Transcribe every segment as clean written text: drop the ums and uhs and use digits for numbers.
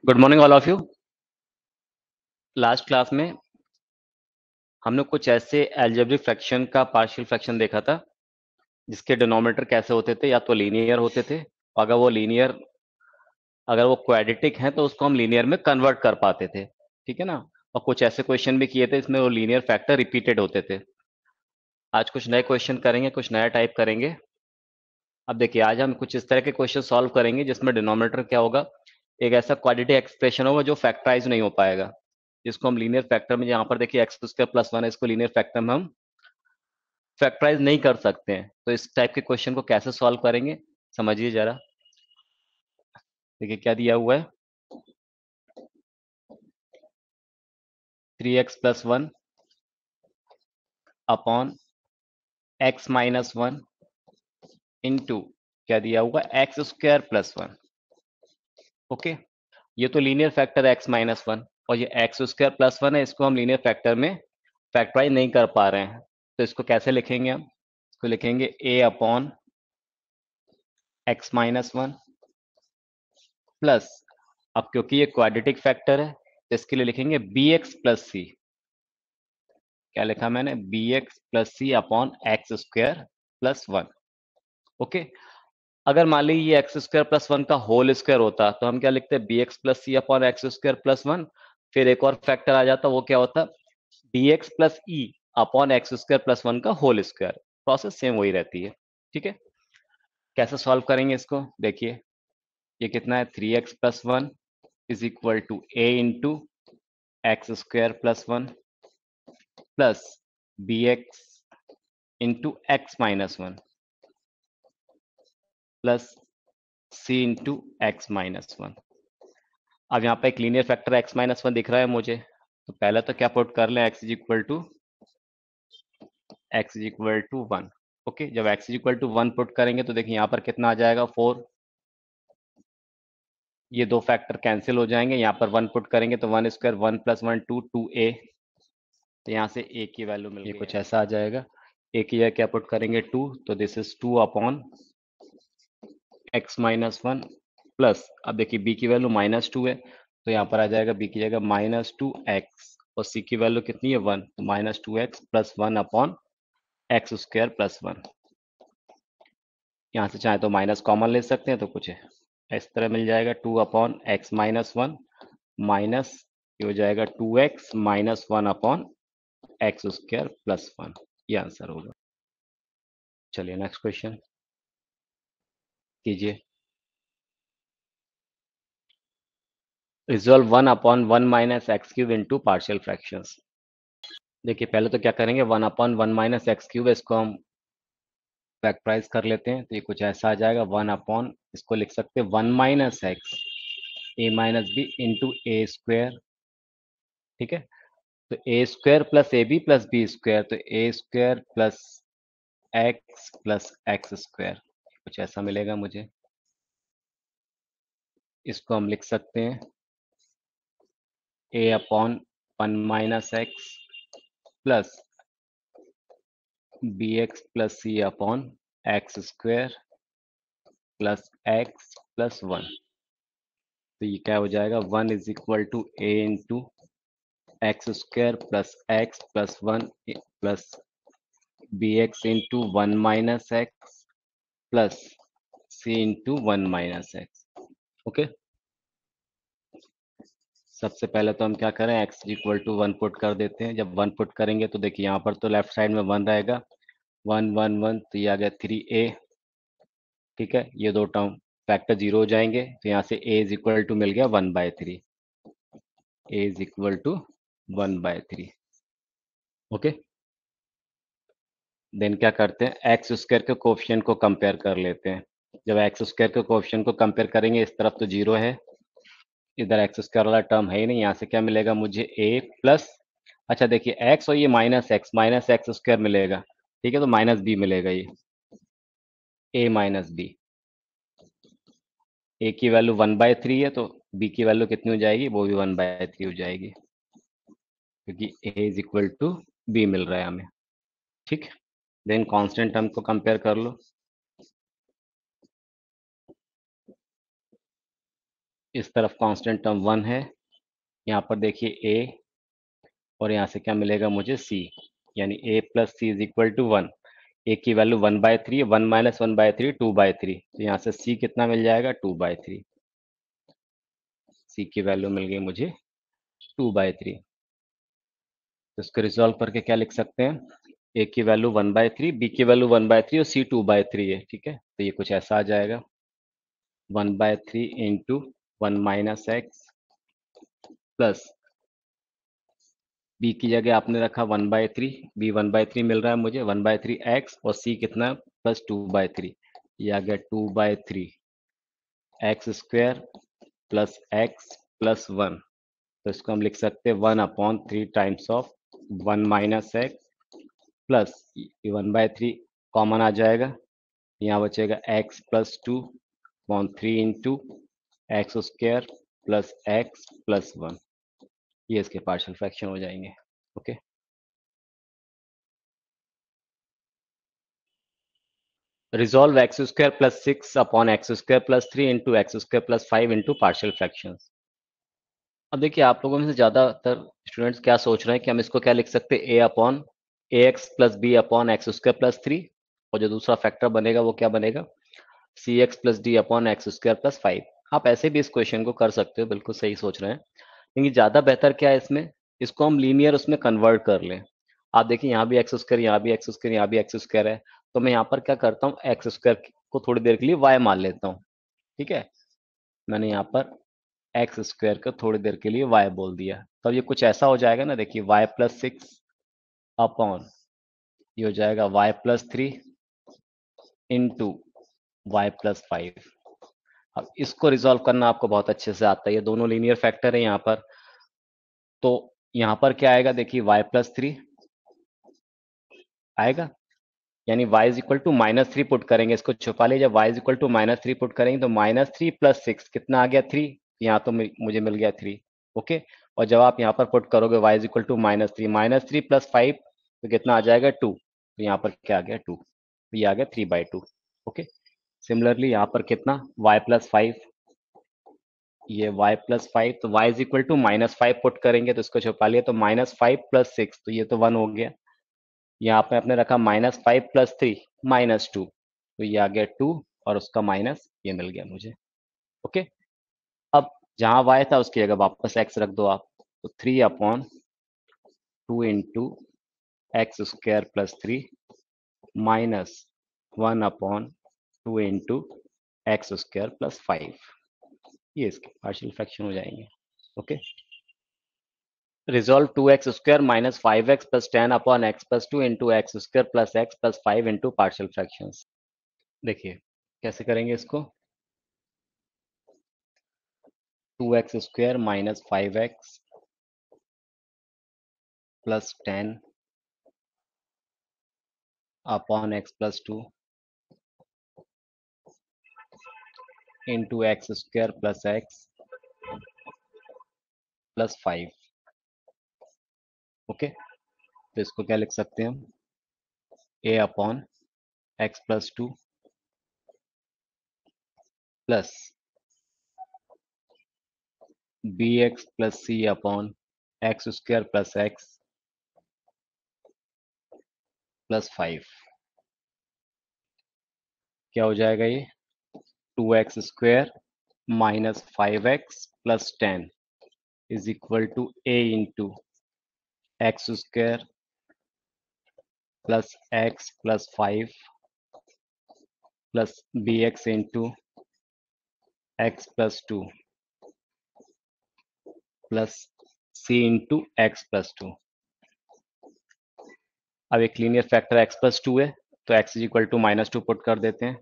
Good morning all of you. Last class में हमने कुछ ऐसे एल्जेब्रिक फ्रैक्शन का पार्शियल फ्रैक्शन देखा था जिसके डिनोमिनेटर कैसे होते थे, या तो लीनियर होते थे, अगर वो क्वाड्रेटिक हैं तो उसको हम लीनियर में कन्वर्ट कर पाते थे। ठीक है ना। और कुछ ऐसे क्वेश्चन भी किए थे इसमें वो लीनियर फैक्टर रिपीटेड होते थे। आज कुछ नए क्वेश्चन करेंगे, कुछ नया टाइप करेंगे। अब देखिए, आज हम कुछ इस तरह के क्वेश्चन सॉल्व करेंगे जिसमें डिनोमिनेटर क्या होगा, एक ऐसा क्वाड्रेटिक एक्सप्रेशन होगा जो फैक्टराइज नहीं हो पाएगा, जिसको हम लीनियर फैक्टर में, यहाँ पर देखिए एक्स स्क्वायर प्लस वन है, इसको लीनियर फैक्टर में हम फैक्टराइज नहीं कर सकते हैं। तो इस टाइप के क्वेश्चन को कैसे सॉल्व करेंगे, समझिए जरा। देखिए क्या दिया हुआ है, 3x+1 अपॉन x-1 इंटू क्या दिया हुआ, x² + 1। ओके, ये तो लीनियर फैक्टर है x-1, और ये x² + 1 है, इसको हम लीनियर फैक्टर में फैक्टराइज नहीं कर पा रहे हैं। तो इसको कैसे लिखेंगे हम, इसको लिखेंगे a अपॉन x-1 प्लस, अब क्योंकि ये क्वाड्रेटिक फैक्टर है तो इसके लिए लिखेंगे bx+c। क्या लिखा मैंने, bx+c अपॉन x² + 1। ओके, अगर मान लीजिए ये x² + 1 का होल स्क्वायर होता तो हम क्या लिखते, bx+c अपॉन x² + 1। फिर एक और फैक्टर आ जाता, वो क्या होता, dx+e अपॉन x² + 1 का होल स्क्वायर। प्रोसेस सेम वही रहती है। ठीक है, कैसे सॉल्व करेंगे इसको, देखिए ये कितना है, 3x+1 is equal to a into x² + 1 plus bx into x-1 plus c into x-1। अब यहाँ पे एक लीनियर फैक्टर x-1 दिख रहा है मुझे, तो पहले तो क्या पुट कर लें, x is equal to 1। Okay, जब x is equal to 1 put करेंगे तो देखिए यहाँ पर कितना आ जाएगा, 4। ये दो फैक्टर कैंसिल हो जाएंगे, यहाँ पर 1 पुट करेंगे तो 1² 1 + 1 2 2a। तो यहाँ से a की वैल्यू मिल गई, कुछ ऐसा आ जाएगा। a की जगह क्या पुट करेंगे, 2, तो this is 2 upon x-1 plus, अब देखिए b की वैल्यू -2 है, तो यहाँ पर आ जाएगा b की जगह -2x, और c की वैल्यू कितनी है, 1, तो -2x + 1 अपॉन x² + 1। यहाँ से चाहे तो माइनस कॉमन ले सकते हैं, तो कुछ इस तरह मिल जाएगा, 2 अपॉन x-1 माइनस, ये हो जाएगा 2x - 1 अपॉन x² + 1। ये आंसर होगा। चलिए नेक्स्ट क्वेश्चन कीजिए। Resolve 1 upon 1 minus x³ into partial fractions. देखिए पहले तो क्या करेंगे, 1 अपॉन 1 माइनस x³, इसको हम फैक्टराइज कर लेते हैं, तो ये कुछ ऐसा आ जाएगा, 1 अपॉन, इसको लिख सकते हैं 1 minus x a - b into a²। ठीक है, तो a² + ab + b², तो a² + x + x², कुछ ऐसा मिलेगा मुझे। इसको हम लिख सकते हैं a upon 1 minus x plus bx + c upon x² + x + 1। तो ये क्या हो जाएगा, 1 is equal to a into x² + x + 1 plus bx into 1 minus x plus c into 1 minus x. Okay, सबसे पहले तो हम क्या करें, x इक्वल टू 1 पुट कर देते हैं। जब 1 पुट करेंगे तो देखिए यहाँ पर तो लेफ्ट साइड में 1 रहेगा, 1 1 1, तो ये आ गया 3a। ठीक है, ये दो टर्म फैक्टर 0 हो जाएंगे, तो यहाँ से a इज इक्वल टू मिल गया 1/3। a is equal to 1/3। Okay, then क्या करते हैं, x² के कोफिशिएंट को कंपेयर कर लेते हैं। जब x² के कोफिशिएंट को कंपेयर करेंगे, इस तरफ तो 0 है, इधर x² वाला टर्म है ही नहीं, यहाँ से क्या मिलेगा मुझे, a प्लस, अच्छा देखिए x और ये -x मिलेगा। ठीक है, तो -b मिलेगा, ये a - b। a की वैल्यू 1/3 है, तो b की वैल्यू कितनी हो जाएगी, वो भी 1/3 हो जाएगी, क्योंकि a is equal to b मिल रहा है हमें। ठीक, देन कांस्टेंट टर्म को कंपेयर कर लो। इस तरफ कांस्टेंट टर्म 1 है, यहाँ पर देखिए ए, और यहाँ से क्या मिलेगा मुझे सी, यानी ए plus C is equal to 1। A की वैल्यू 1/3, 1 - 1/3 2/3, तो यहाँ से सी कितना मिल जाएगा 2/3। सी की वैल्यू मिल गई मुझे 2/3। तो इसको रिजॉल्व करके क्या लिख सकते हैं, ए की वैल्यू 1/3, बी की वैल्यू 1/3 और सी 2/3 है, ठीक है। तो ये कुछ ऐसा आ जाएगा 1/3 इंटू 1 - x प्लस बी की जगह आपने रखा 1/3, बी 1/3 मिल रहा है मुझे, 1/3 x, और सी कितना प्लस 2/3, ये आ गया 2/3 x² प्लस x प्लस 1। तो इसको हम लिख सकते हैं 1/3 times of 1 - x plus 1/3 common आ जाएगा, यहाँ बचेगा x plus 2/3 into x² plus x plus 1। ये इसके पार्शियल फ्रैक्शन हो जाएंगे। Okay, resolve x² plus 6/x² plus 3 into x² plus 5 into partial fraction. अब देखिए आप लोगों में से ज्यादातर स्टूडेंट्स क्या सोच रहे हैं कि हम इसको क्या लिख सकते हैं, ax प्लस b/x² प्लस 3, और जो दूसरा फैक्टर बनेगा वो क्या बनेगा, cx प्लस d/x² प्लस 5। आप ऐसे भी इस क्वेश्चन को कर सकते हो, बिल्कुल सही सोच रहे हैं, लेकिन ज्यादा बेहतर क्या है इसमें, इसको हम लीनियर उसमें कन्वर्ट कर लें। आप देखिए यहाँ भी x², यहाँ भी x², यहाँ भी x² है, तो मैं यहाँ पर क्या करता हूँ, x² को थोड़ी देर के लिए y मान लेता हूँ, ठीक है। मैंने यहाँ पर x² को थोड़ी देर के लिए y बोल दिया, तो ये कुछ ऐसा हो जाएगा ना, देखिए y+6 अपॉन, ये हो जाएगा y+3 इंटू y+5। अब इसको रिजॉल्व करना आपको बहुत अच्छे से आता है, ये दोनों लीनियर फैक्टर है यहाँ पर। तो यहाँ पर क्या आएगा, देखिए y+3 आएगा, यानी y is equal to -3 put करेंगे, इसको छुपा लीजिए, y is equal to -3 put करेंगे तो -3 प्लस 6 कितना आ गया 3, यहाँ तो मुझे मिल गया 3। ओके, और जब आप यहाँ पर पुट करोगे y is equal to -3 plus 5 तो कितना आ जाएगा 2, तो यहाँ पर क्या आ गया 2, तो ये आ गया 3/2। ओके, सिमिलरली यहाँ पर कितना y+5, ये y+5, तो y is equal to -5 put करेंगे तो इसको छुपा लिया, तो -5 प्लस 6, तो ये तो 1 हो गया, यहाँ पे आपने रखा -5 प्लस 3 -2, तो ये आ गया 2, और उसका माइनस ये मिल गया मुझे। ओके, अब जहां y था उसकी जगह वापस x रख दो आप, तो 3/2 into x² plus 3 minus 1/2 into x² plus 5, ये इसके पार्शियल फ्रैक्शन हो जाएंगे। Okay, resolve 2x² minus 5x plus 10/x plus 2 into x² plus x plus 5 into partial fraction. देखिए कैसे करेंगे इसको, 2x² minus 5x plus 10 upon x plus 2 into x² plus x plus 5। Okay, तो इसको क्या लिख सकते हैं हम, a upon x plus 2 plus bx plus c upon x² plus x plus 5। क्या हो जाएगा ये, 2x² minus 5x plus 10 is equal to a into x² plus x plus 5 plus bx into x plus 2 plus c into x plus 2। अब एक linear factor x plus 2 है, तो x is equal to -2 put कर देते हैं,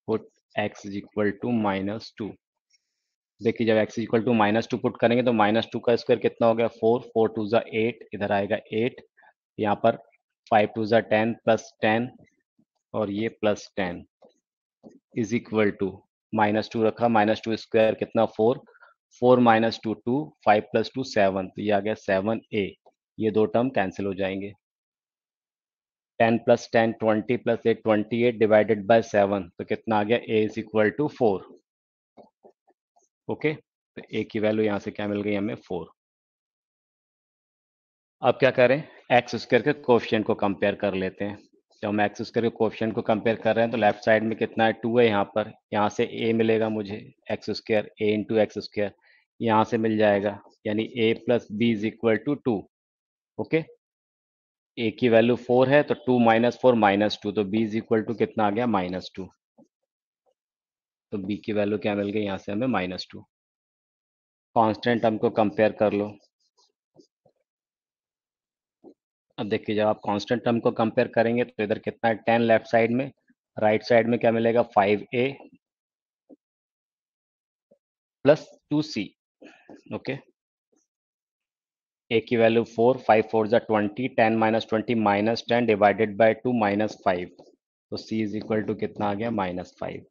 put x is equal to -2। देखिए जब x is equal to -2 put करेंगे तो -2 का स्क्वायर कितना हो गया 4, 4 2 ज़ा 8, इधर आएगा 8, यहाँ पर 5 2 ज़ा 10 प्लस 10, और ये प्लस 10 इज इक्वल टू -2 रखा, -2 स्क्वायर कितना 4, 4 -2 2, 5 प्लस 2 7, तो ये आ गया 7a। ये दो टर्म कैंसिल हो जाएंगे, 10 प्लस 10 20 प्लस 8 28 डिवाइडेड बाय 7, तो कितना आ गया a is equal to 4। Okay, तो ए की वैल्यू यहाँ से क्या मिल गई हमें 4। अब क्या करें, एक्स स्क्वायर के कोफिशिएंट को कंपेयर कर लेते हैं। जब हम एक्स स्क्वायर के कोफिशिएंट को कंपेयर कर रहे हैं तो लेफ्ट साइड में कितना है, 2 है यहाँ पर, यहाँ से ए मिलेगा मुझे, X square A into x square यहाँ से मिल जाएगा, यानी ए plus B is equal to 2। Okay, A की वैल्यू 4 है तो 2 माइनस 4 -2, तो बी इज इक्वल टू कितना आ गया, -2। तो बी की वैल्यू क्या मिल गई यहाँ से हमें, -2। कांस्टेंट हमको कंपेयर कर लो। अब देखिए, जब आप कांस्टेंट टर्म को कंपेयर करेंगे तो इधर कितना है, 10 लेफ्ट साइड में, राइट साइड में क्या मिलेगा, 5a plus 2c। Okay, a की वैल्यू 4, 5 4 जा 20, 10 माइनस 20 -10 डिवाइडेड बाय 2 -5, तो c इज इक्वल टू कितना आ गया, -5।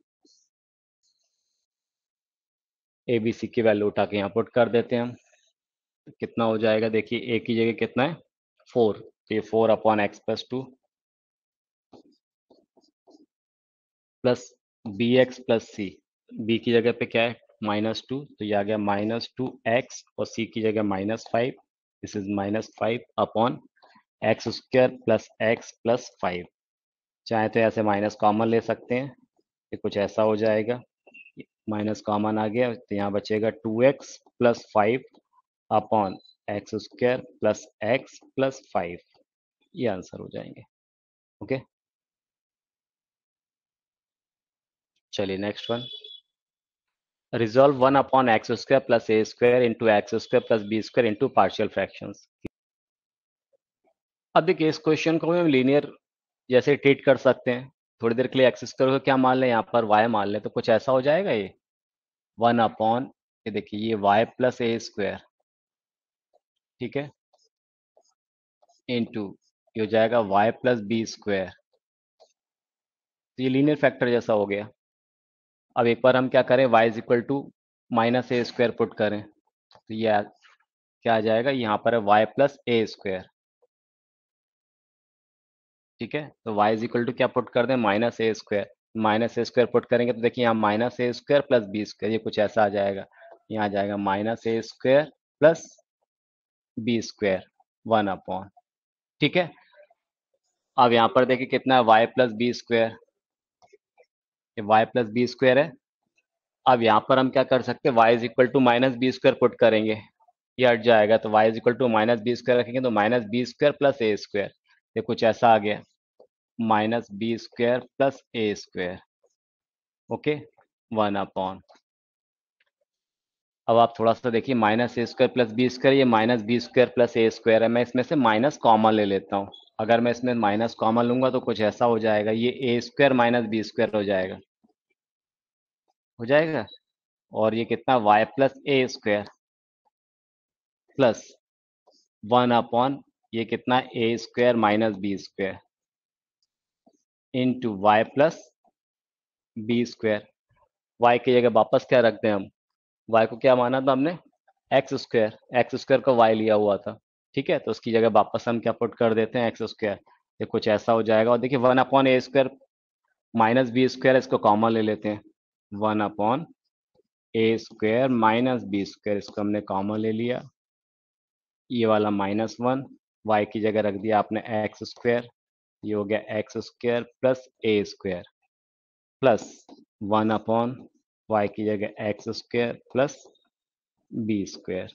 ए बी सी की वैल्यू उठा के यहाँ पुट कर देते हैं हम, तो कितना हो जाएगा, देखिए ए की जगह कितना है, 4, तो ये 4 upon x plus 2 plus B x plus C. B की जगह पे क्या है, -2, तो ये आ गया -2x, और सी की जगह -5, this is -5 upon x square plus x plus 5। चाहे तो ऐसे माइनस कॉमन ले सकते हैं, ये कुछ ऐसा हो जाएगा, माइनस कॉमन आ गया तो यहाँ बचेगा 2x plus 5 upon x square plus x plus 5। ये आंसर हो जाएंगे। ओके, चलिए next one. Resolve 1 upon x square plus ए square into x square plus B square into partial fractions. अब देखिए, इस क्वेश्चन को हम लीनियर जैसे ट्रीट कर सकते हैं। थोड़ी देर के लिए एक्स स्क्वायर को क्या मान लें, यहाँ पर वाई मान लें, तो कुछ ऐसा हो जाएगा ये 1 अपॉन, ये देखिए ये वाई प्लस ए स्क्वायर, ठीक है, इंटू ये हो जाएगा वाई प्लस बी स्क्वायर। तो ये लीनियर फैक्टर जैसा हो गया। अब एक बार हम क्या करें, y is equal to minus a square put करें, तो ये क्या आ जाएगा, यहाँ पर है y प्लस ए स्क्वायर, ठीक है, तो y इज इक्वल टू क्या पुट कर दें, -a square. -a square put करेंगे तो देखिए यहाँ -a square plus B square, ये कुछ ऐसा आ जाएगा, यहाँ आ जाएगा -a square plus B square 1 upon, ठीक है। अब यहाँ पर देखिए कितना है, y प्लस बी स्क्वायर, ये y प्लस बी स्क्वायर है। अब यहाँ पर हम क्या कर सकते हैं, y is equal to minus B square put करेंगे, ये हट जाएगा, तो y is equal to minus B square रखेंगे तो -b² प्लस ए स्क्वायर, ये कुछ ऐसा आ गया, -b² प्लस ए स्क्वायर। ओके, 1 अपॉन, अब आप थोड़ा सा देखिए, -a² प्लस बी स्क्वायर, ये -b² प्लस ए स्क्वायर है, मैं इसमें से माइनस कॉमन ले लेता हूँ। अगर मैं इसमें माइनस कॉमन लूंगा तो कुछ ऐसा हो जाएगा, ये a square minus B square हो जाएगा, हो जाएगा, और ये कितना, y प्लस ए स्क्वायर प्लस 1 अपॉन, ये कितना, A square minus B square into Y plus B square. Y की जगह वापस क्या रखते हैं हम, वाई को क्या माना था हमने, एक्स स्क्वायर को वाई लिया हुआ था, ठीक है, तो उसकी जगह वापस हम क्या पुट कर देते हैं, एक्स स्क्वायर। ये कुछ ऐसा हो जाएगा, और देखिए 1 अपॉन ए स्क्वायर माइनस बी स्क्वायर, इसको कॉमन ले लेते हैं, 1 अपॉन ए स्क्वायर माइनस बी स्क्वायर, इसको हमने कॉमन ले लिया, ये वाला -1, वाई की जगह रख दिया आपने एक्स स्क्वायर, ये हो गया एक्स स्क्वायर प्लस ए स्क्वायर प्लस 1 अपॉन वाई की जगह x square plus B square,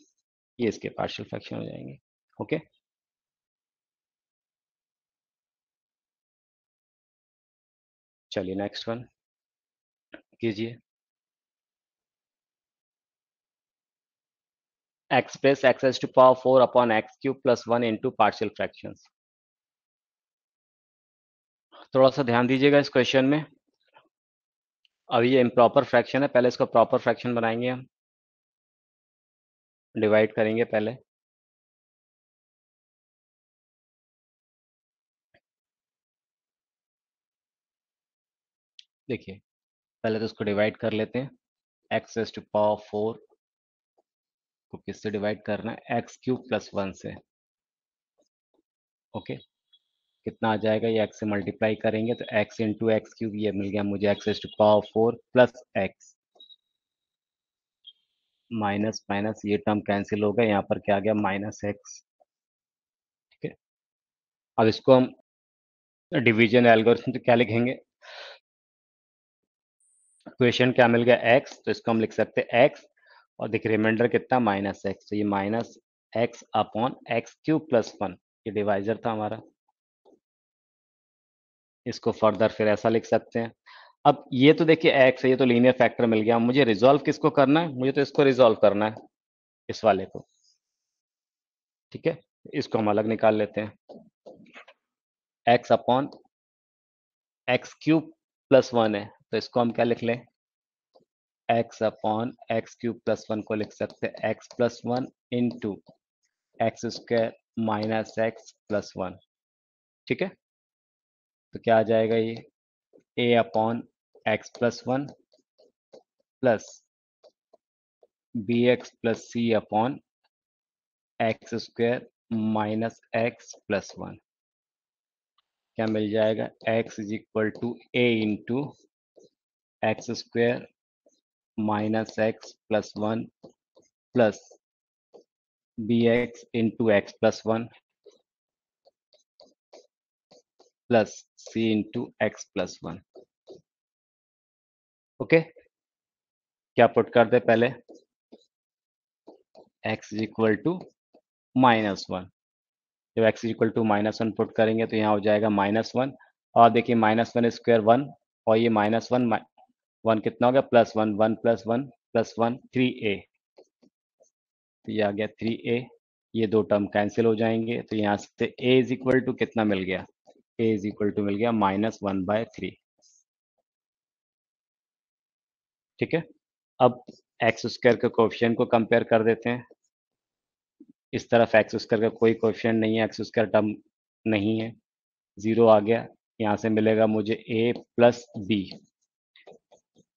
ये इसके पार्शियल फ्रैक्शन हो जाएंगे। ओके, चलिए नेक्स्ट वन कीजिए। Express x to power 4 upon x cube plus 1 into partial fractions. थोड़ा सा ध्यान दीजिएगा इस क्वेश्चन में, अभी ये इम्प्रॉपर फ्रैक्शन है, पहले इसको प्रॉपर फ्रैक्शन बनाएंगे हम, डिवाइड करेंगे पहले। देखिए, पहले तो इसको डिवाइड कर लेते हैं, एक्स टू पावर 4 को किससे डिवाइड करना है, एक्स क्यूब प्लस 1 से। ओके, कितना आ जाएगा, ये एक्स से मल्टीप्लाई करेंगे तो एक्स इंटू एक्स क्यूब, ये मिल गया मुझे x to power 4 plus x, minus minus ये टर्म कैंसिल हो गया, यहाँ पर क्या आ गया माइनस एक्स। ठीक है, अब इसको हम डिवीजन एल्गोरिथम से क्या लिखेंगे, क्वेश्चन क्या मिल गया एक्स, तो इसको हम लिख सकते हैं एक्स और देखिए रिमाइंडर कितना माइनस एक्स, तो ये minus x upon x cube plus one, ये डिवाइजर था हमारा। इसको फर्दर फिर ऐसा लिख सकते हैं। अब ये तो देखिए एक्स है, ये तो लीनियर फैक्टर मिल गया, मुझे रिजॉल्व किसको करना है, मुझे तो इसको रिजॉल्व करना है, इस वाले को। ठीक है, इसको हम अलग निकाल लेते हैं। X upon x cube plus one है, तो इसको हम क्या लिख लें, X upon x cube plus one को लिख सकते हैं X plus one into x square minus x plus one. ठीक है, तो क्या आ जाएगा ये A upon x plus one plus B x plus C upon x square minus x plus one. क्या मिल जाएगा, X is equal to A into x square minus x plus one plus B x into x plus one plus C into x plus one. Okay, क्या put कर दे पहले, X is equal to minus one, जब X is equal to minus one put करेंगे तो यहाँ हो जाएगा माइनस वन, और देखिए माइनस वन स्क्वायर वन, और ये माइनस वन वन कितना हो गया plus one, one plus one three A, तो ये आ गया थ्री ए, ये दो टर्म कैंसिल हो जाएंगे, तो यहाँ से ए इज इक्वल टू कितना मिल गया, ए इज इक्वल टू मिल गया माइनस वन बाय थ्री। ठीक है, अब एक्स स्क्वायर के कोएफिशिएंट को कंपेयर कर देते हैं। इस तरफ एक्स स्क्वायर का कोई कोएफिशिएंट नहीं है, एक्स स्क्वायर टर्म नहीं है, जीरो आ गया, यहाँ से मिलेगा मुझे A plus B,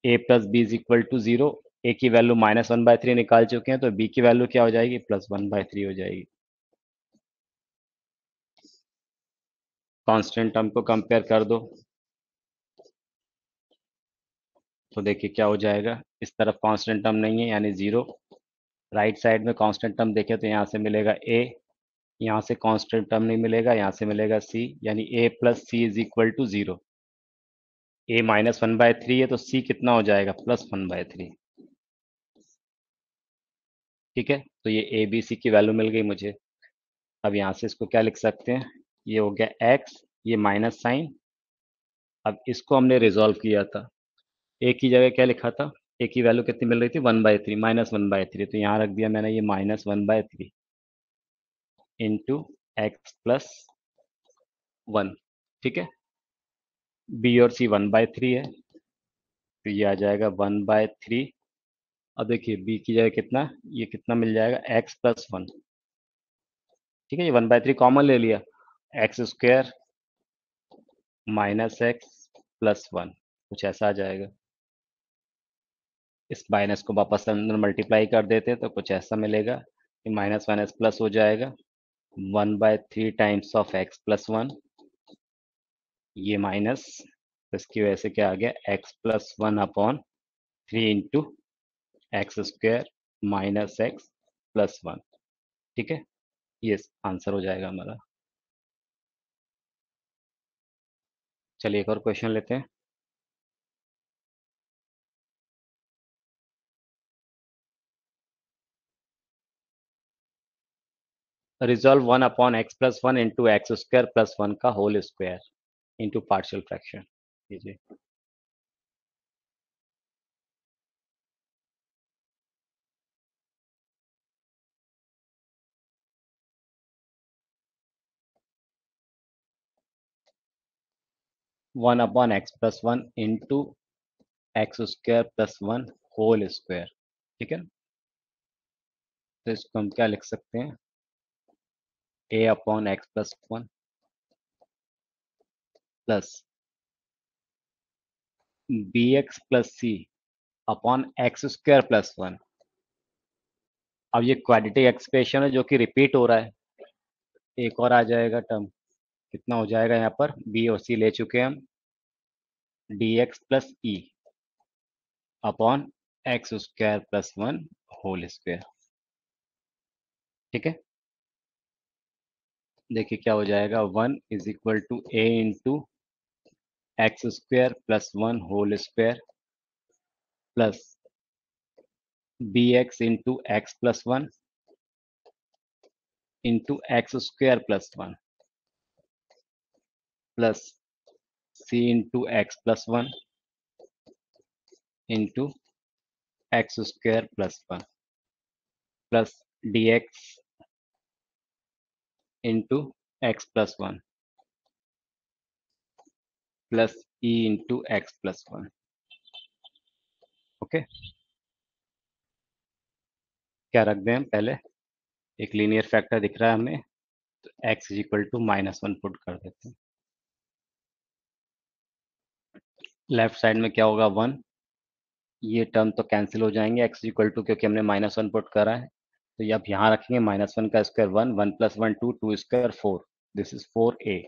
A plus B is equal to zero, A की value minus one by three निकाल चुके हैं, तो बी की वैल्यू क्या हो जाएगी, प्लस वन बाय थ्री हो जाएगी। कांस्टेंट टर्म को कंपेयर कर दो, तो देखिए क्या हो जाएगा, इस तरफ कांस्टेंट टर्म नहीं है यानी जीरो, राइट साइड में कांस्टेंट टर्म देखें तो यहाँ से मिलेगा ए, यहाँ से कांस्टेंट टर्म नहीं मिलेगा, यहाँ से मिलेगा सी, यानी ए plus C is equal to zero. A minus one by three है तो सी कितना हो जाएगा, प्लस वन बाय थ्री। ठीक है, तो ये ए बी सी की वैल्यू मिल गई मुझे। अब यहाँ से इसको क्या लिख सकते हैं, ये हो गया एक्स, ये माइनस साइन, अब इसको हमने रिजॉल्व किया था, ए की जगह क्या लिखा था, ए की वैल्यू कितनी मिल रही थी, one by three, minus one by three, तो यहाँ रख दिया मैंने ये minus one by three into x plus one. ठीक है, बी और सी वन बाय थ्री है, तो ये आ जाएगा वन बाय थ्री। अब देखिए बी की जगह कितना, ये कितना मिल जाएगा एक्स प्लस वन। ठीक है, ये वन बाय थ्री कॉमन ले लिया, x square minus x plus one, कुछ ऐसा आ जाएगा। इस माइनस को वापस अंदर मल्टीप्लाई कर देते तो कुछ ऐसा मिलेगा कि माइनस माइनस प्लस हो जाएगा, one by three times of x plus one, ये माइनस, तो इसकी वजह से क्या आ गया x plus one upon three into x square minus x plus one. ठीक है, ये आंसर हो जाएगा हमारा। चलिए एक और क्वेश्चन लेते हैं। Resolve one upon x plus one into x square plus one का whole square into partial fraction कीजिए। One upon x plus one into x square plus one whole square. ठीक है, तो इसको हम क्या लिख सकते हैं, A upon x plus one plus B x plus C upon x square plus one. अब ये क्वाड्रेटिक एक्सप्रेशन है जो कि रिपीट हो रहा है, एक और आ जाएगा टर्म, कितना हो जाएगा, यहाँ पर बी और सी ले चुके हैं हम, d x plus e upon x square plus one whole square. ठीक है, देखिए क्या हो जाएगा, 1 = a × x² + 1 whole square plus bx × x + 1 × x² + 1 plus c × x + 1 × x² + 1 plus dx × x + 1 plus e × x + 1। Okay, क्या रख दें हम पहले, एक लीनियर फैक्टर दिख रहा है हमें, तो x = -1 पुट कर देते हैं। लेफ्ट साइड में क्या होगा, 1, ये टर्म तो कैंसिल हो जाएंगे, x = क्योंकि हमने -1 पुट करा है, तो ये आप यहाँ रखेंगे, -1 का square 1, 1 + 1 2, 2 square 4, this is 4a।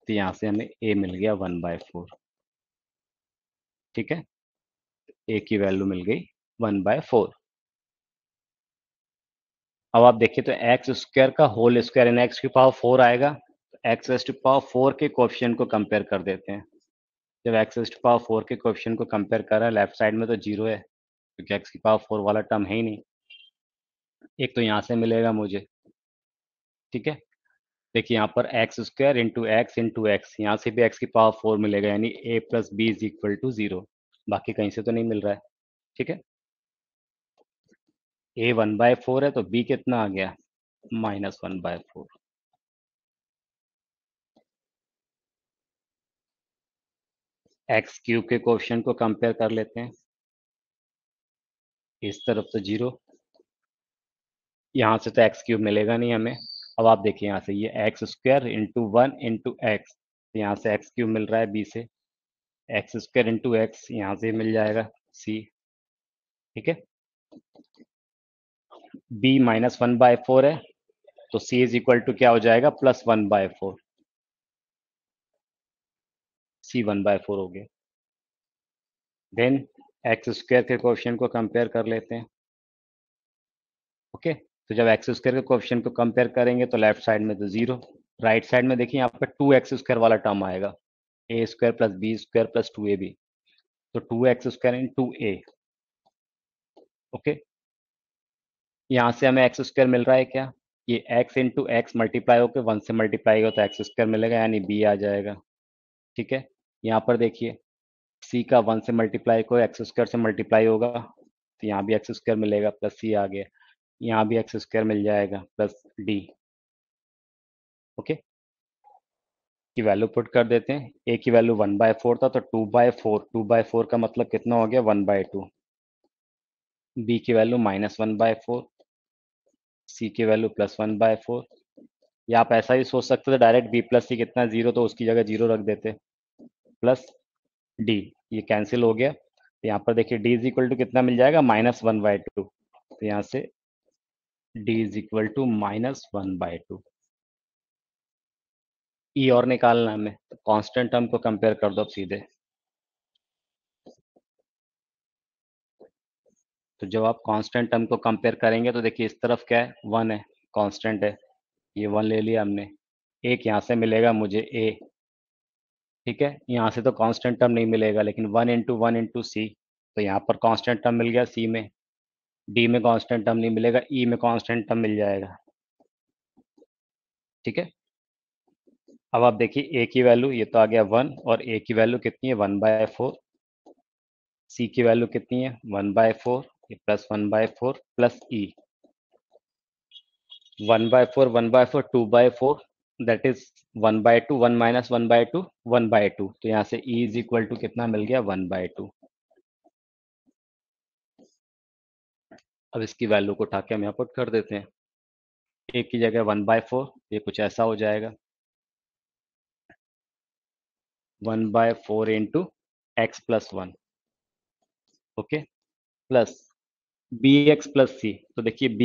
तो यहाँ से हमें a मिल गया 1/4। ठीक है, a की वैल्यू मिल गई 1/4। अब आप देखिए तो x² का होल स्क्वायर यानी x की पावर 4 आएगा, तो x⁴ के कोएफिशिएंट को कंपेयर कर देते हैं। जब x⁴ के कोएफिशिएंट को कंपेयर कर रहा है, लेफ्ट साइड में तो 0 है, क्योंकि x की पावर 4 वाला टर्म है ही नहीं। एक तो यहाँ से मिलेगा मुझे। ठीक है, देखिए यहाँ पर x² × x × x, यहाँ से भी x की पावर 4 मिलेगा, यानी a + b = 0। बाकी कहीं से तो नहीं मिल रहा है। ठीक है, a 1/4 है, तो b कितना आ गया, -1/4। x³ के कोएफिशिएंट को कंपेयर कर लेते हैं, इस तरफ तो 0, यहाँ से तो x³ मिलेगा नहीं हमें। अब आप देखिए यहाँ से ये x² × 1 × x, यहाँ से x³ मिल रहा है b से, x² × x यहाँ से मिल जाएगा c। ठीक है, b -1/4 है, तो c = क्या हो जाएगा, +1/4, c 1/4 हो गया। देन x² के कोएफिशिएंट को कंपेयर कर लेते हैं। ओके, तो जब x² के कोएफिशिएंट को कंपेयर करेंगे तो लेफ्ट साइड में तो 0, राइट साइड में देखिए यहाँ पर 2x² वाला टर्म आएगा, a² + b² + 2ab, तो 2x² × a। ओके, यहाँ से हमें x² मिल रहा है क्या, ये x × x मल्टीप्लाई होकर 1 से मल्टीप्लाई होगा तो x² मिलेगा, यानी b आ जाएगा। ठीक है, यहाँ पर देखिए c का 1 से मल्टीप्लाई को x² से मल्टीप्लाई होगा, तो यहाँ भी x² मिलेगा, प्लस c आ गया, यहाँ भी x² मिल जाएगा प्लस d। ओके, की वैल्यू पुट कर देते हैं, a की वैल्यू 1/4 था, तो 2/4, 2/4 का मतलब कितना हो गया, 1/2। b की वैल्यू -1/4, c की वैल्यू +1/4, या आप ऐसा ही सोच सकते थे डायरेक्ट b + c कितना है 0, तो उसकी जगह 0 रख देते, प्लस d, ये कैंसिल हो गया, तो यहाँ पर देखिए d कितना मिल जाएगा, -1/2, तो यहाँ से d -1/2। ई और निकालना हमें, तो कांस्टेंट टर्म को कंपेयर कर दो अब सीधे, तो जब आप कांस्टेंट टर्म को कंपेयर करेंगे तो देखिए इस तरफ क्या है, 1 है, कांस्टेंट है, ये 1 ले लिया हमने, एक यहाँ से मिलेगा मुझे a। ठीक है, यहाँ से तो कांस्टेंट टर्म नहीं मिलेगा, लेकिन 1 × 1 × c, तो यहाँ पर कांस्टेंट टर्म मिल गया c में, d में कांस्टेंट टर्म नहीं मिलेगा, e में कांस्टेंट टर्म मिल जाएगा। ठीक है, अब आप देखिए a की वैल्यू ये तो आ गया 1, और a की वैल्यू कितनी है, 1/4, c की वैल्यू कितनी है, 1/4, ये +1/4 प्लस e, 1/4 1/4 2/4, दैट इज 1/2, 1 - 1/2 1/2, तो यहाँ से e = कितना मिल गया, 1/2। अब इसकी वैल्यू को उठा के हम यहाँ पुट कर देते हैं, a की जगह 1/4, ये कुछ ऐसा हो जाएगा, 1/4 × x + 1, okay, plus bx + c, तो देखिए b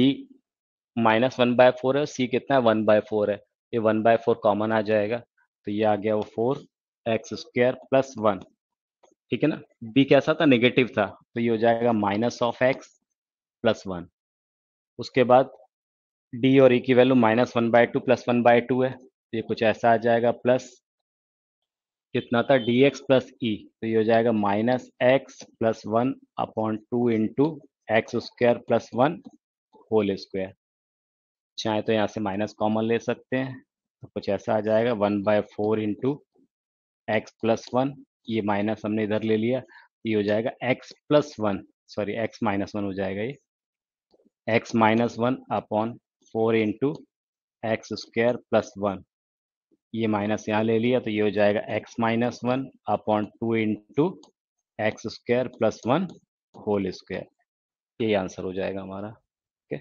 -1/4 है और c कितना है, 1/4 है, ये 1/4 कॉमन आ जाएगा, तो ये आ गया वो 4x² + 1। ठीक है ना, b कैसा था, नेगेटिव था, तो ये हो जाएगा -(x) +1। उसके बाद डी और ई की वैल्यू -1/2 +1/2 है, तो ये कुछ ऐसा आ जाएगा, प्लस कितना था dx प्लस ई, तो ये हो जाएगा -x+1/2 into x square plus 1 whole square. चाहे तो यहाँ से माइनस कॉमन ले सकते हैं, तो कुछ ऐसा आ जाएगा 1/4 इंटू एक्स प्लस 1, ये माइनस हमने इधर ले लिया, ये हो जाएगा x+1, सॉरी x-1 हो जाएगा, ये x-1/4 into x square plus 1, ये माइनस यहाँ ले लिया, तो ये हो जाएगा x-1/2 into x square plus 1 whole square. यही आंसर हो जाएगा हमारा। ओके,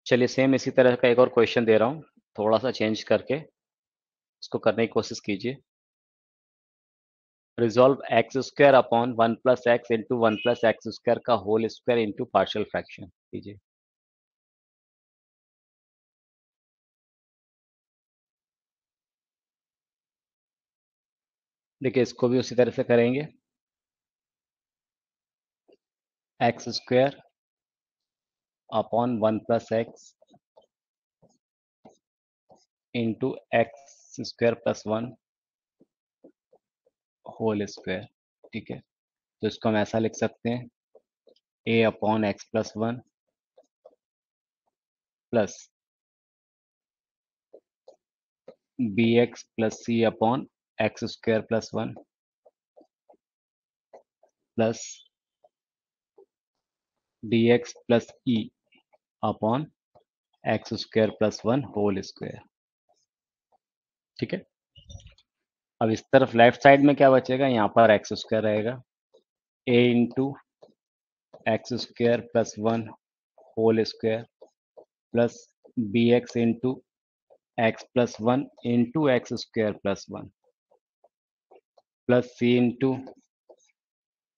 चलिए सेम इसी तरह का एक और क्वेश्चन दे रहा हूँ, थोड़ा सा चेंज करके इसको करने की कोशिश कीजिए। Resolve x square upon 1+x into 1+x square का whole square into partial fraction कीजिए। देखिए इसको भी उसी तरह से करेंगे, x square upon 1+x into x square plus 1 whole square. ठीक है, तो इसको हम ऐसा लिख सकते हैं, a upon x plus 1 plus B x plus C upon x square plus 1 plus d x plus e upon x square plus 1 whole square. ठीक है, अब इस तरफ लेफ्ट साइड में क्या बचेगा, यहाँ पर एक्स स्क्वायर रहेगा, a into x square plus 1 whole square plus B x into x plus 1 into x square plus 1 plus C into,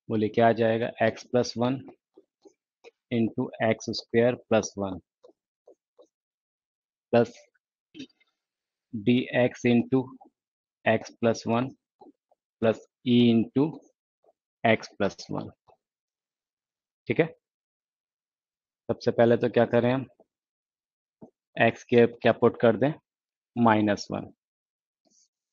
बोले क्या आ जाएगा, x plus 1 into x square plus 1 plus d x into x plus 1 plus e into x plus 1। ठीक है, सबसे पहले तो क्या करें हम, एक्स के क्या पुट कर दें, -1।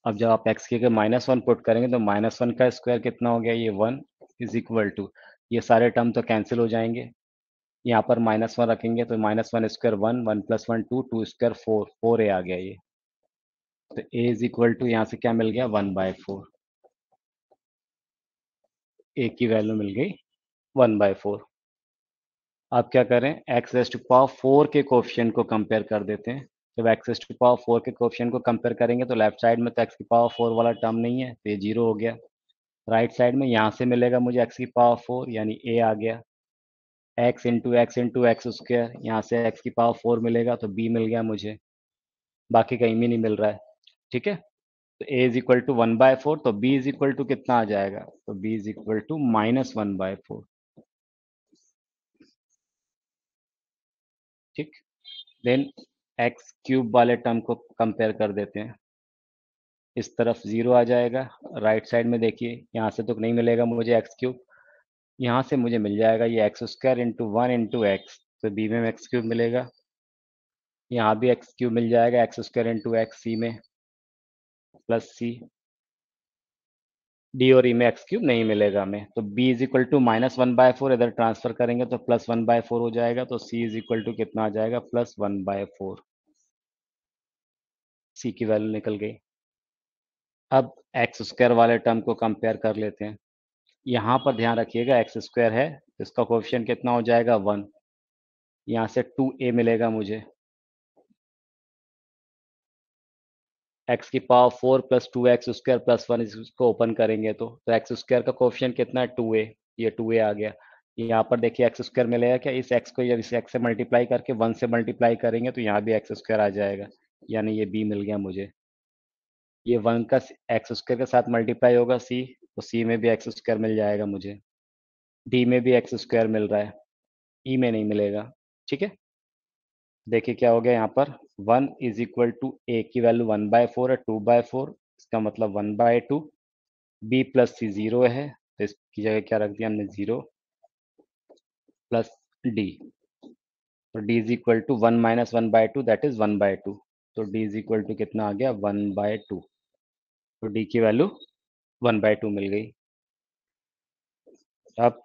अब जब आप एक्स के -1 पुट करेंगे तो -1 का स्क्वायर कितना हो गया, ये 1 इज इक्वल टू, ये सारे टर्म तो कैंसिल हो जाएंगे, यहाँ पर -1 रखेंगे तो -1 स्क्वायर 1, 1 + 1 2, 2 स्क्वायर 4, 4a आ गया ये, तो a इज इक्वल टू यहाँ से क्या मिल गया, 1/4, a की वैल्यू मिल गई 1/4। अब क्या करें, एक्स रेज टू पावर 4 के कोफिशिएंट को कंपेयर कर देते हैं। जब एक्स रेज टू पावर 4 के कोफिशिएंट को कंपेयर करेंगे तो लेफ्ट साइड में तो एक्स की पावर 4 वाला टर्म नहीं है, तो ये 0 हो गया। राइट साइड में यहाँ से मिलेगा मुझे एक्स की पावर 4, यानी a आ गया, एक्स इंटू एक्स स्क्वायर, यहाँ से एक्स की पावर 4 मिलेगा तो b मिल गया मुझे, बाकी कहीं भी नहीं मिल रहा है। ठीक है, तो a इज इक्वल टू 1/4, तो b इज इक्वल टू कितना आ जाएगा, तो b इज इक्वल टू -1/4। ठीक, देन एक्स क्यूब वाले टर्म को कंपेयर कर देते हैं, इस तरफ 0 आ जाएगा, राइट साइड में देखिए यहाँ से तो नहीं मिलेगा मुझे एक्स क्यूब, यहाँ से मुझे मिल जाएगा ये x square into 1 into x, तो बी में एक्स क्यूब मिलेगा, यहाँ भी एक्स क्यूब मिल जाएगा, एक्स स्क्वायर इंटू एक्स सी में प्लस सी, डी और ई में एक्स क्यूब नहीं मिलेगा हमें, तो b इज इक्वल टू -1/4, इधर ट्रांसफर करेंगे तो +1/4 हो जाएगा, तो c इज इक्वल टू कितना आ जाएगा, +1/4, c की वैल्यू निकल गई। अब एक्स स्क्वायर वाले टर्म को कंपेयर कर लेते हैं, यहाँ पर ध्यान रखिएगा एक्स स्क्वायर है, इसका कोएफिशिएंट कितना हो जाएगा, 1, यहाँ से 2a मिलेगा मुझे, एक्स की power 4 plus 2x square plus 1, इसको ओपन करेंगे तो एक्स स्क्वायर का कोएफिशिएंट कितना है, 2a, ये 2a आ गया। यहाँ पर देखिए एक्स स्क्वायर मिलेगा क्या, इस एक्स को जब इस एक्स से मल्टीप्लाई करके 1 से मल्टीप्लाई करेंगे तो यहाँ भी एक्स स्क्वायर आ जाएगा, यानी ये b मिल गया मुझे। ये 1 का एक्स स्क्वायर के साथ मल्टीप्लाई होगा c, तो c में भी एक्स स्क्वायर मिल जाएगा मुझे, d में भी एक्स स्क्वायर मिल रहा है, e में नहीं मिलेगा। ठीक है, देखिए क्या हो गया यहाँ पर, 1 इज इक्वल टू a की वैल्यू 1/4 है, 2/4, इसका मतलब 1/2, b प्लस सी 0 है, तो इसकी जगह क्या रख दिया हमने, 0 प्लस डी। तो d is equal to 1 - 1/2, that is 1/2। तो डी इज इक्वल टू कितना आ गया, 1/2। तो डी की वैल्यू 1/2 मिल गई। अब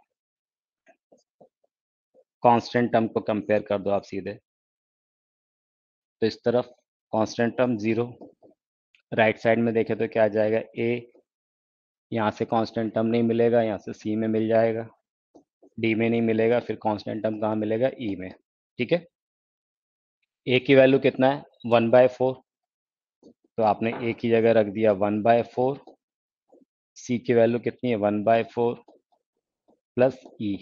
कांस्टेंट टर्म को कंपेयर कर दो आप सीधे। तो इस तरफ कांस्टेंट टर्म 0, राइट साइड में देखें तो क्या आ जाएगा, ए। यहाँ से कांस्टेंट टर्म नहीं मिलेगा, यहाँ से सी में मिल जाएगा, डी में नहीं मिलेगा, फिर कांस्टेंट टर्म कहाँ मिलेगा, ई में। ठीक है। ए की वैल्यू कितना है, 1/4। तो आपने ए की जगह रख दिया 1/4। सी की वैल्यू कितनी है, 1/4 प्लस ई,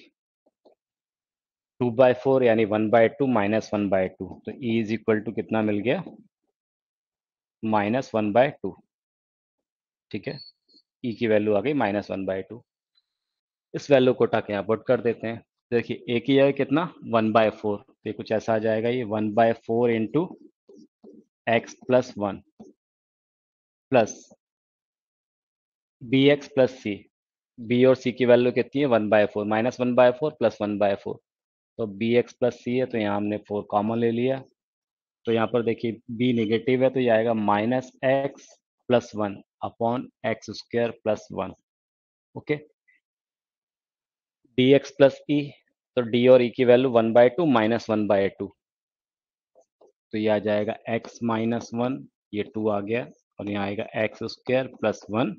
2/4 यानी 1/2 - 1/2। तो ई इज इक्वल टू कितना मिल गया, -1/2। ठीक है। ई की वैल्यू आ गई -1/2। इस वैल्यू को उठा के यहाँ पुट कर देते हैं। देखिए ए की जगह कितना, 1/4। तो ये कुछ ऐसा आ जाएगा, ये 1/4 into x plus 1 plus B x plus C. B और सी की वैल्यू कितनी है, 1/4 -1/4 प्लस 1/4। तो बी एक्स प्लस सी है, तो यहाँ हमने 4 कॉमन ले लिया। तो यहाँ पर देखिए बी नेगेटिव है, तो ये आएगा -x+1 upon x² + 1। Okay. D x plus e, तो डी और ई की वैल्यू 1/2 -1/2। तो ये आ जाएगा x-1, ये 2 आ गया, और यहाँ आएगा x² + 1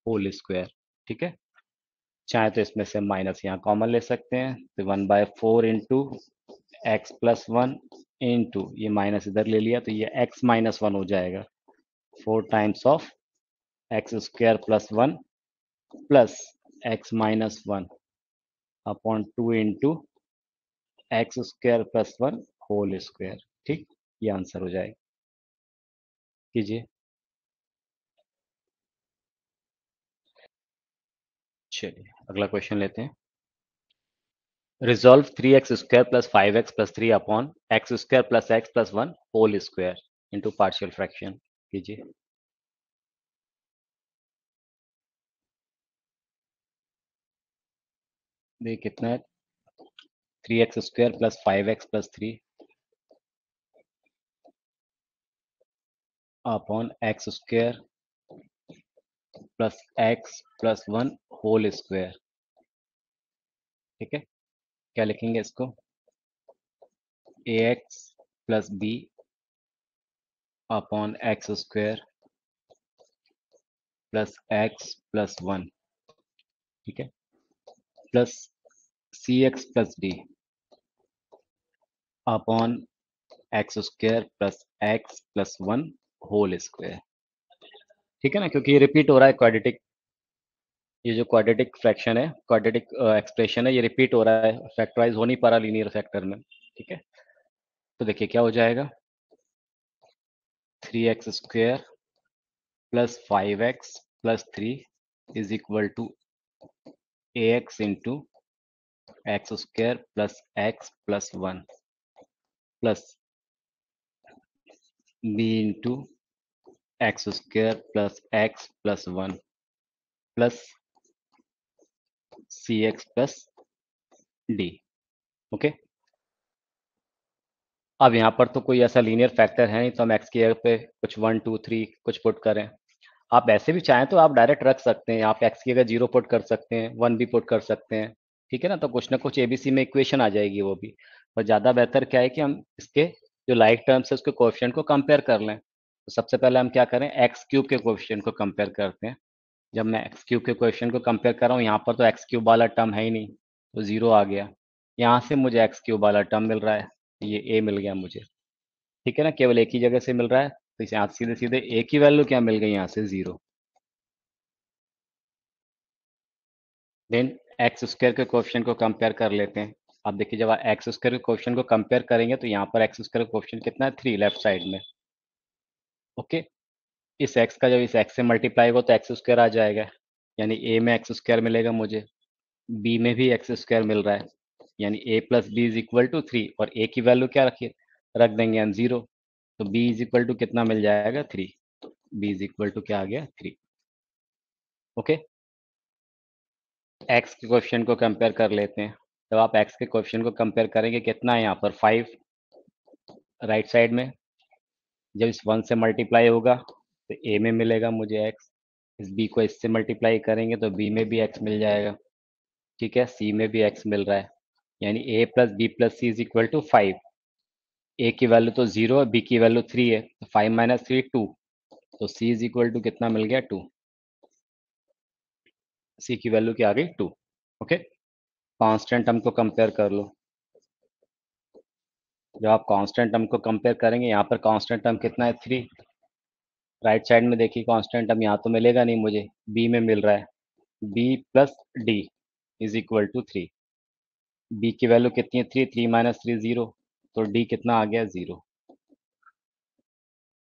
होल स्क्वायर। ठीक है। चाहे तो इसमें से माइनस यहाँ कॉमन ले सकते हैं, तो 1/4 इंटू x+1 इंटू ये माइनस इधर ले लिया, तो ये x-1 हो जाएगा, 4 times of x² + 1 plus x-1 upon 2 into x² + 1 whole square. ठीक, ये आंसर हो जाएगा। कीजिए। चलिए अगला क्वेश्चन लेते हैं। Resolve 3x² + 5x + 3 upon x² + x + 1 whole square into partial fraction. कीजिए। देखिए कितना है, 3x² + 5x + 3 upon x² + x + 1 whole square. ठीक है। क्या लिखेंगे इसको, ax + b upon x² + x + 1। ठीक है। Plus cx + d upon x² + x + 1 whole square. ठीक है ना, क्योंकि ये रिपीट हो रहा है क्वाड्रेटिक, ये जो क्वाड्रेटिक फ्रैक्शन है, क्वाड्रेटिक एक्सप्रेशन है, ये रिपीट हो रहा है, फैक्टराइज हो नहीं पा रहा लीनियर फैक्टर में। ठीक है। तो देखिए क्या हो जाएगा, 3x² + 5x + 3 is equal to ax into x² + x + 1 plus b into x² + x + 1 plus cx + d। ओके। अब यहाँ पर तो कोई ऐसा लीनियर फैक्टर है नहीं, तो हम x की जगह पे कुछ 1 2 3 कुछ पुट करें। आप ऐसे भी चाहें तो आप डायरेक्ट रख सकते हैं, आप x की जगह 0 पुट कर सकते हैं, 1 भी पुट कर सकते हैं। ठीक है ना, तो कुछ ना कुछ एबीसी में इक्वेशन आ जाएगी वो भी। और ज़्यादा बेहतर क्या है कि हम इसके जो लाइक टर्म्स है उसके कोएफिशिएंट को कंपेयर कर लें। तो सबसे पहले हम क्या करें, x³ के कोएफिशिएंट को कंपेयर करते हैं। जब मैं x³ के कोएफिशिएंट को कंपेयर कर रहा हूँ, यहाँ पर तो x³ वाला टर्म है ही नहीं, तो 0 आ गया। यहाँ से मुझे x³ वाला टर्म मिल रहा है, ये a मिल गया मुझे। ठीक है ना, केवल एक ही जगह से मिल रहा है, तो इसे यहाँ सीधे सीधे a की वैल्यू क्या मिल गई, यहाँ से 0। देन x² के कोएफिशिएंट को कंपेयर कर लेते हैं। अब देखिए जब x² के कोएफिशिएंट को कंपेयर करेंगे, तो यहाँ पर x² का कोएफिशिएंट कितना है, 3 लेफ्ट साइड में। ओके। इस x का जब इस x से मल्टीप्लाई होगा तो x² आ जाएगा, यानी a में x² मिलेगा मुझे, b में भी x² मिल रहा है, यानी a + b is equal to 3। और a की वैल्यू क्या रखिए, रख देंगे हम 0। तो b इज इक्वल टू कितना मिल जाएगा, 3। b इज इक्वल टू क्या आ गया, 3। ओके। एक्स के कोएफिशिएंट को कंपेयर कर लेते हैं। जब आप एक्स के कोएफिशिएंट को कंपेयर करेंगे कितना है यहाँ पर 5 राइट साइड में। जब इस 1 से मल्टीप्लाई होगा तो ए में मिलेगा मुझे एक्स, इस बी को इससे मल्टीप्लाई करेंगे तो बी में भी एक्स मिल जाएगा। ठीक है, सी में भी एक्स मिल रहा है, यानी ए plus b plus C is equal to 5। A की वैल्यू तो 0 है, बी की वैल्यू 3 है, तो 5 माइनस 3 2, तो सी इज इक्वल टू कितना मिल गया 2। सी की वैल्यू क्या आ गई 2। ओके, कांस्टेंट टर्म को कंपेयर कर लो। जब आप कांस्टेंट टर्म को कंपेयर करेंगे, यहाँ पर कांस्टेंट टर्म कितना है 3। राइट साइड में देखिए कांस्टेंट टर्म यहाँ तो मिलेगा नहीं मुझे, बी में मिल रहा है, b plus d is equal to 3। B की वैल्यू कितनी है 3, 3 माइनस 3 0, तो डी कितना आ गया 0।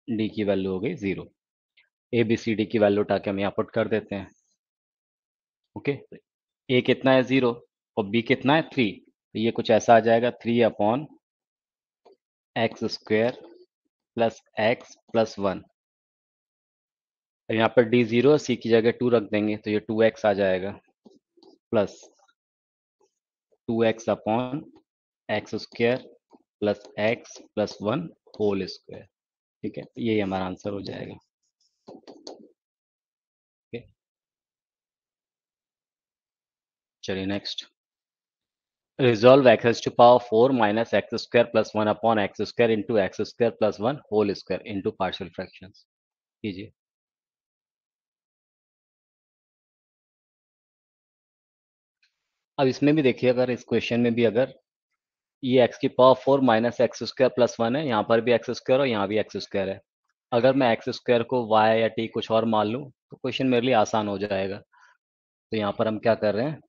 डी की वैल्यू हो गई 0। ए बी सी डी की वैल्यू उठा के हम यहाँ पुट कर देते हैं। ओके, ए कितना है 0 और बी कितना है 3, तो ये कुछ ऐसा आ जाएगा 3 upon x square plus x plus 1। यहाँ पर डी 0, सी की जगह 2 रख देंगे तो ये 2x आ जाएगा, plus 2x upon x square plus x plus 1 whole square. ठीक है, यही हमारा आंसर हो जाएगा। ओके, चलिए next. Resolve x to power 4 minus x square plus 1 upon x square into x square plus 1 whole square into partial fractions कीजिए। अब इसमें भी देखिए, अगर इस क्वेश्चन में भी अगर ये एक्स की power 4 minus x square plus 1 है, यहाँ पर भी एक्स स्क्वायर और यहाँ भी एक्स स्क्वायर है। अगर मैं एक्स स्क्वायर को वाई या टी कुछ और मान लूँ तो क्वेश्चन मेरे लिए आसान हो जाएगा। तो यहाँ पर हम क्या कर रहे हैं,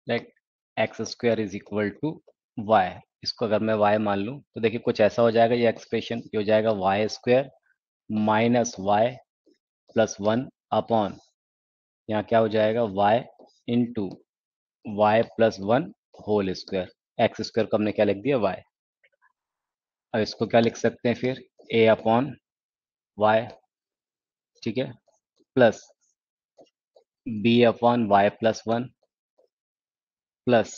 like x square is equal to y. इसको अगर मैं वाई मान लूँ तो देखिए कुछ ऐसा हो जाएगा, ये एक्सप्रेशन ये हो जाएगा y square minus y plus 1 upon, यहाँ क्या हो जाएगा y into Y plus 1 whole square. X square को हमने क्या लिख दिया वाई। अब इसको क्या लिख सकते हैं फिर, ए अपॉन वाई, ठीक है, plus b upon y plus 1 plus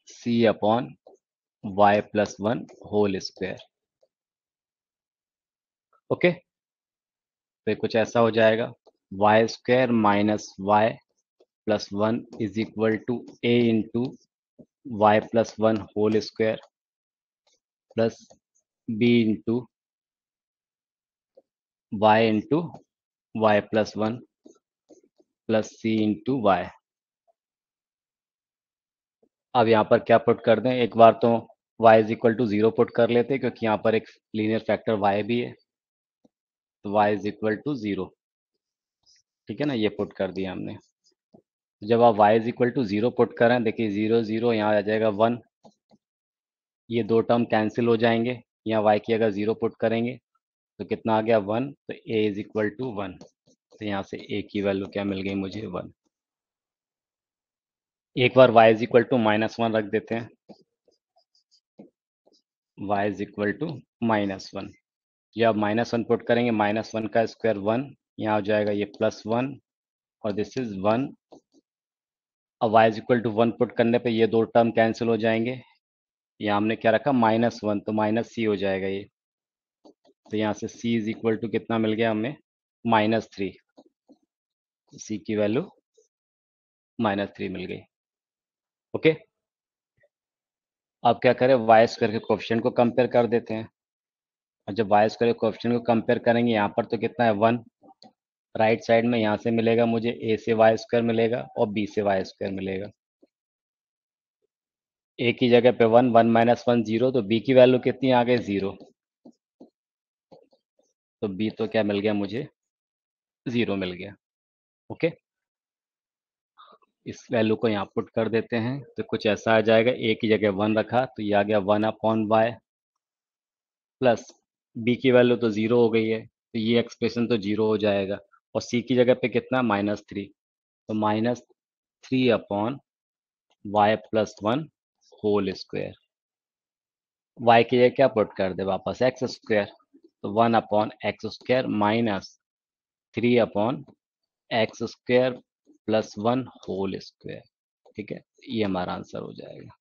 सी upon y plus 1 whole square. Okay, तो ये कुछ ऐसा हो जाएगा, y square minus y plus 1 is equal to A into Y plus 1 whole square plus b into y into Y plus 1 plus C into y. अब यहाँ पर क्या पुट कर दें, एक बार तो y is equal to 0 put कर लेते हैं क्योंकि यहाँ पर एक लीनियर फैक्टर y भी है, तो y इज इक्वल टू 0। ठीक है ना, ये पुट कर दिया हमने। जब आप y is equal to 0 put करें, देखिए 0 0 यहाँ आ जाएगा 1, ये दो टर्म कैंसिल हो जाएंगे। यहाँ y की अगर 0 पुट करेंगे तो कितना आ गया 1, तो a इज इक्वल टू 1। तो यहाँ से a की वैल्यू क्या मिल गई मुझे 1। एक बार y इज इक्वल टू -1 रख देते हैं, y इज इक्वल टू -1। जब आप -1 पुट करेंगे, -1 का स्क्वायर 1, यहाँ हो जाएगा ये +1 और दिस इज 1। अब y is equal to 1 put करने पे ये दो टर्म कैंसिल हो जाएंगे। यहाँ हमने क्या रखा -1, तो माइनस सी हो जाएगा ये। तो यहाँ से c इज इक्वल टू कितना मिल गया हमें -3। सी की वैल्यू -3 मिल गई। ओके, अब क्या करें, वाई स्क्वायर के कोएफिशिएंट को कंपेयर कर देते हैं। और जब वाई स्क्वायर के कोएफिशिएंट को कंपेयर करेंगे, यहाँ पर तो कितना है 1 राइट साइड में, यहाँ से मिलेगा मुझे a से वाई स्क्वायर मिलेगा और b से वाई स्क्वायर मिलेगा। a की जगह पे 1, 1 माइनस 1 0, तो b की वैल्यू कितनी आ गई 0, तो b तो क्या मिल गया मुझे 0 मिल गया। ओके, इस वैल्यू को यहाँ पुट कर देते हैं तो कुछ ऐसा आ जाएगा, a की जगह 1 रखा तो ये आ गया 1 अपॉन वाई प्लस b की वैल्यू तो 0 हो गई है तो ये एक्सप्रेशन तो 0 हो जाएगा, और c की जगह पे कितना -3, तो -3 upon y plus 1 whole square. y की जगह क्या पुट कर दे वापस एक्स स्क्वायर, तो 1 upon x square minus 3 upon x square +1 whole square. ठीक है, ये हमारा आंसर हो जाएगा।